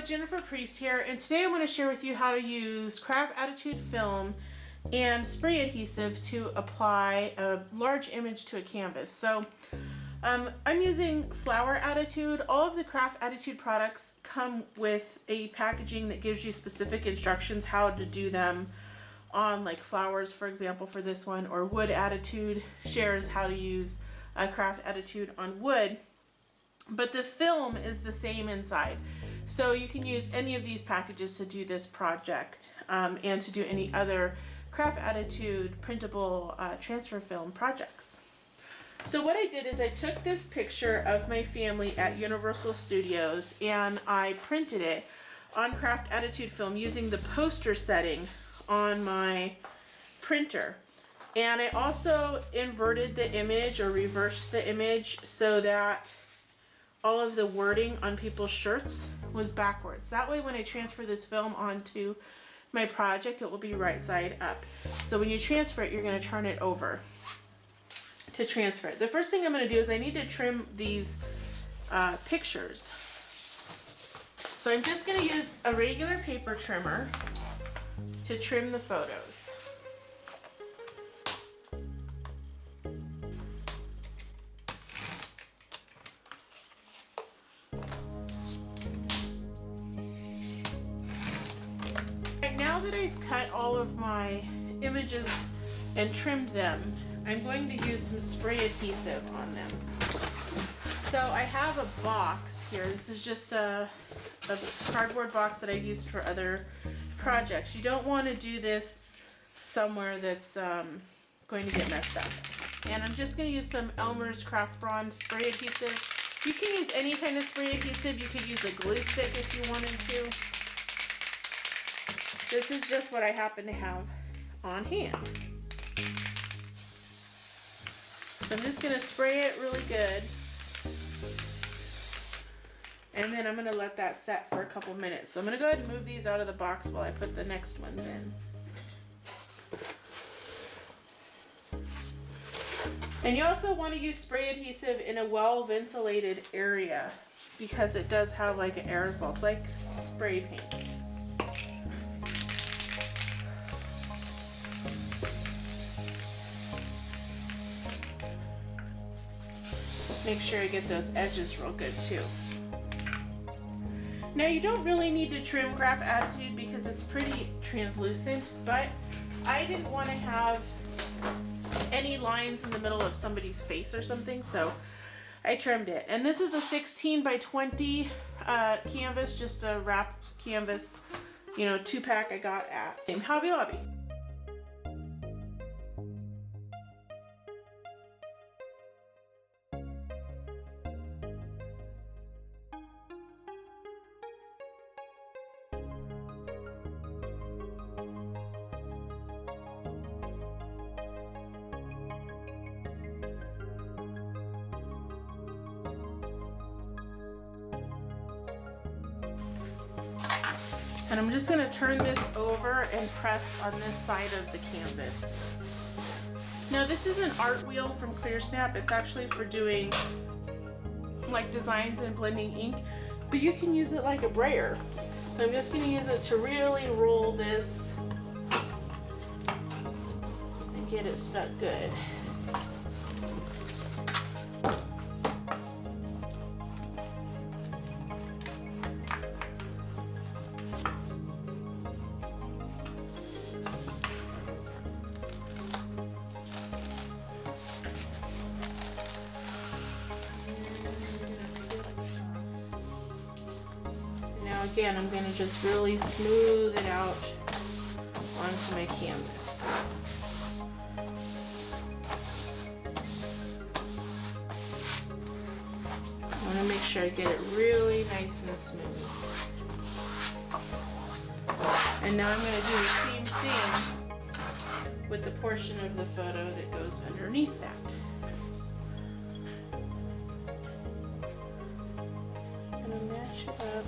Jennifer Priest here, and today I'm going to share with you how to use Craft Attitude film and spray adhesive to apply a large image to a canvas. So I'm using Flower Attitude. All of the Craft Attitude products come with a packaging that gives you specific instructions how to do them on, like flowers, for example, for this one, or Wood Attitude shares how to use Craft Attitude on wood. But the film is the same inside. So you can use any of these packages to do this project and to do any other Craft Attitude printable transfer film projects. So what I did is I took this picture of my family at Universal Studios and I printed it on Craft Attitude film using the poster setting on my printer. And I also inverted the image or reversed the image so that all of the wording on people's shirts was backwards. That way when I transfer this film onto my project, it will be right side up. So when you transfer it, you're going to turn it over to transfer it. The first thing I'm going to do is I need to trim these pictures. So I'm just going to use a regular paper trimmer to trim the photos. Now that I've cut all of my images and trimmed them, I'm going to use some spray adhesive on them. So I have a box here. This is just a cardboard box that I've used for other projects. You don't want to do this somewhere that's going to get messed up. And I'm just going to use some Elmer's Craft Bond spray adhesive. You can use any kind of spray adhesive. You could use a glue stick if you wanted to. This is just what I happen to have on hand. So I'm just going to spray it really good. And then I'm going to let that set for a couple minutes. So I'm going to go ahead and move these out of the box while I put the next ones in. And you also want to use spray adhesive in a well-ventilated area because it does have like an aerosol. It's like spray paint. Make sure you get those edges real good too. Now you don't really need to trim Craft Attitude because it's pretty translucent, but I didn't want to have any lines in the middle of somebody's face or something, so I trimmed it. And this is a 16 by 20 canvas, just a wrap canvas, you know, 2-pack I got at Hobby Lobby. And I'm just going to turn this over and press on this side of the canvas. Now this is an art wheel from Clearsnap. It's actually for doing like designs and blending ink, but you can use it like a brayer. So I'm just going to use it to really roll this and get it stuck good. Again, I'm going to just really smooth it out onto my canvas. I want to make sure I get it really nice and smooth. And now I'm going to do the same thing with the portion of the photo that goes underneath that. I'm going to match it up.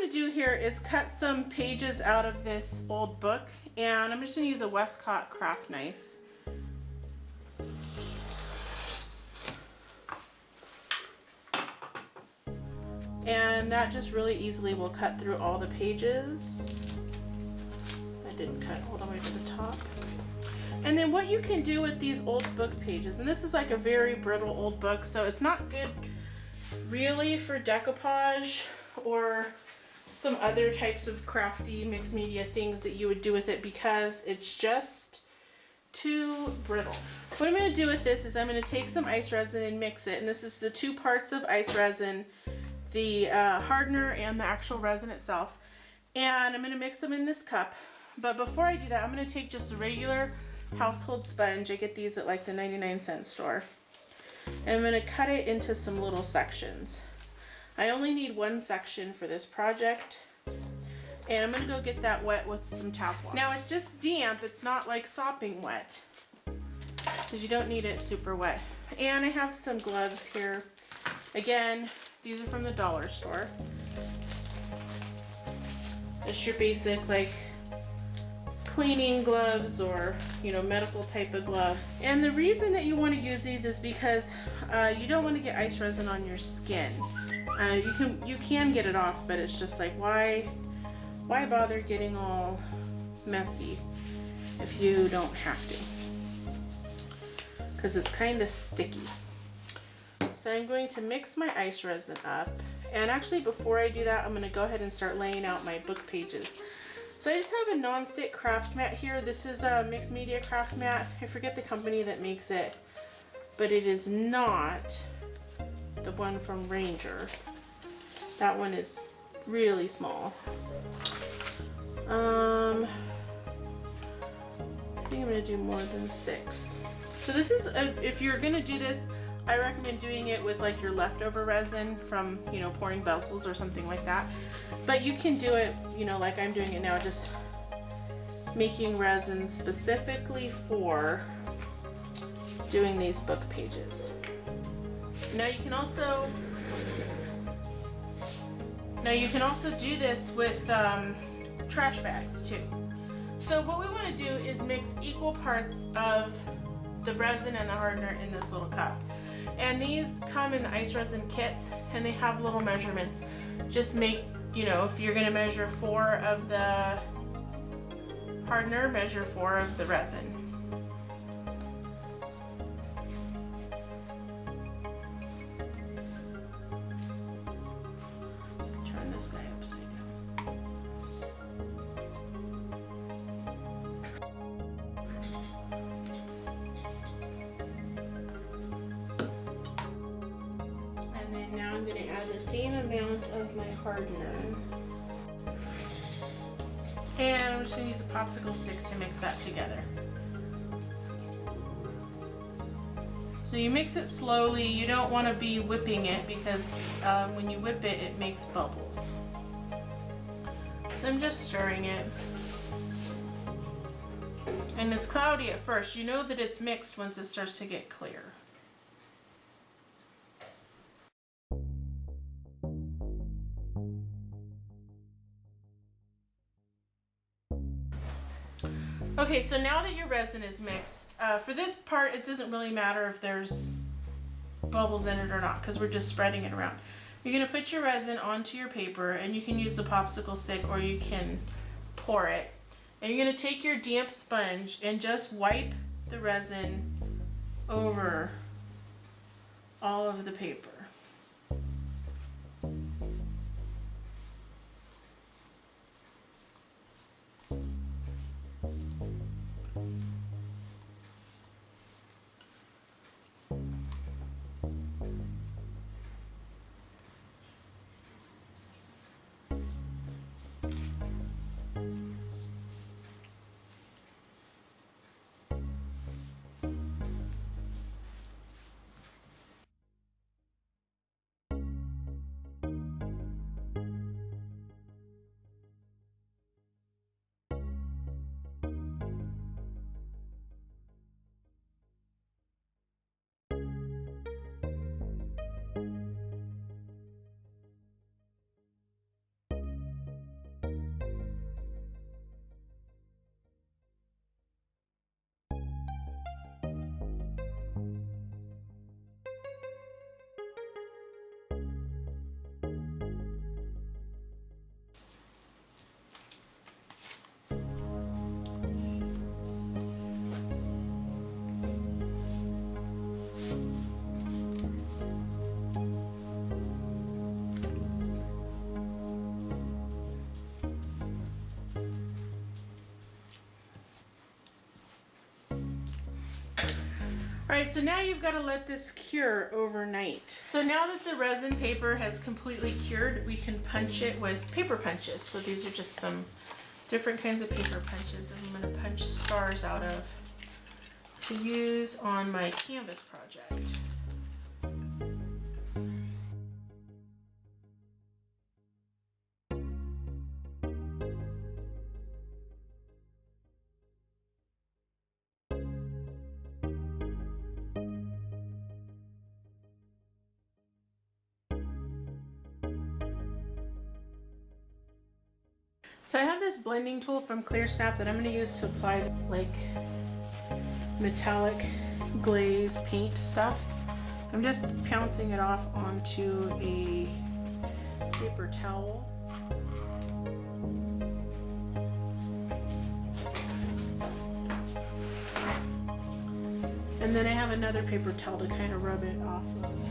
going to do here is cut some pages out of this old book, and I'm just going to use a Westcott craft knife. And that just really easily will cut through all the pages. I didn't cut all the way to the top. And then what you can do with these old book pages, and this is like a very brittle old book, so it's not good really for decoupage or some other types of crafty mixed media things that you would do with it, because it's just too brittle. What I'm going to do with this is I'm going to take some ice resin and mix it, and this is the 2 parts of ice resin, the hardener and the actual resin itself, and I'm going to mix them in this cup. But before I do that, I'm going to take just a regular household sponge. I get these at like the 99-cent store, and I'm going to cut it into some little sections. I only need 1 section for this project, and I'm going to go get that wet with some tap water. Now it's just damp, it's not like sopping wet, because you don't need it super wet. And I have some gloves here. Again, these are from the dollar store. It's your basic like cleaning gloves, or medical type of gloves. And the reason that you want to use these is because you don't want to get ice resin on your skin. You can get it off, but it's just like, why bother getting all messy if you don't have to, because it's kind of sticky. So I'm going to mix my ice resin up, and actually before I do that, I'm going to go ahead and start laying out my book pages. So I just have a non-stick craft mat here. This is a mixed media craft mat. I forget the company that makes it, but it is not the one from Ranger. That one is really small. I think I'm going to do more than 6. So this is, if you're going to do this, I recommend doing it with like your leftover resin from, pouring bezels or something like that. But you can do it, like I'm doing it now, just making resin specifically for doing these book pages. Now you can also do this with trash bags too. So what we want to do is mix equal parts of the resin and the hardener in this little cup. And these come in the ice resin kits, and they have little measurements. Just make, if you're going to measure 4 of the hardener, measure 4 of the resin. Turn this guy upside down. Now I'm going to add the same amount of my hardener. And I'm just going to use a popsicle stick to mix that together. So you mix it slowly. You don't want to be whipping it, because when you whip it, it makes bubbles. So I'm just stirring it. And it's cloudy at first. You know that it's mixed once it starts to get clear. Okay, so now that your resin is mixed, for this part it doesn't really matter if there's bubbles in it or not, because we're just spreading it around. You're going to put your resin onto your paper, and you can use the popsicle stick or you can pour it. And you're going to take your damp sponge and just wipe the resin over all of the paper. Alright, so now you've got to let this cure overnight. So now that the resin paper has completely cured, we can punch it with paper punches. So these are just some different kinds of paper punches that I'm going to punch stars out of to use on my canvas project. So I have this blending tool from Clearsnap that I'm going to use to apply like metallic glaze paint stuff. I'm just pouncing it off onto a paper towel. And then I have another paper towel to kind of rub it off of.